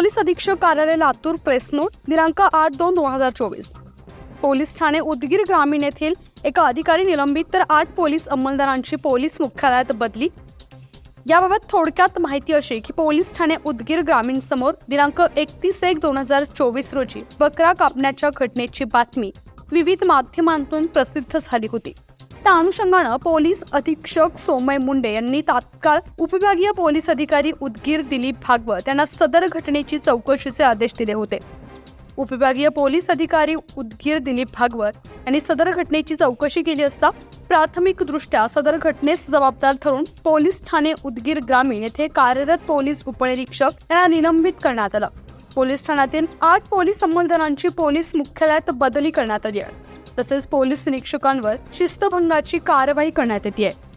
Police अधीक्षक कार्यालय Latur press note दिनांक 8/2/2024. पोलीस ठाणे उदगीर ग्रामीण येथील एका अधिकारी निलंबित तर 8 पोलीस अंमलदारांची पोलीस मुख्यालयात बदली. याबाबत थोडक्यात माहिती अशी की पोलीस ठाणे उदगीर ग्रामीण समोर दिनांक 31/1/2024 रोजी बकरा कापण्याच्या घटनेची बातमी विविध माध्यमांतून प्रसिद्ध झाली होती. त्या अनुषंगानं पोलीस अधीक्षक सोमय मुंडे यांनी तात्काळ उपविभागीय पोलीस अधिकारी उदगीर दिलीप भागवत यांना सदर घटनेची चौकशीचे आदेश दिले होते. उपविभागीय पोलीस अधिकारी उदगीर दिलीप भागवत यांनी सदर घटनेची चौकशी केली असता प्राथमिकदृष्ट्या सदर घटनेस जबाबदार ठरून पोलीस ठाणे उदगीर ग्रामीण येथे कार्यरत पोलीस उपनिरीक्षक यांना निलंबित करण्यात आलं. पोलीस ठाण्यातील 8 पोलीस अंमलदारांची पोलीस मुख्यालयात बदली करण्यात आली आहे. तसेच पोलीस निरीक्षकांवर शिस्तभंगाची कारवाई करण्यात येते आहे.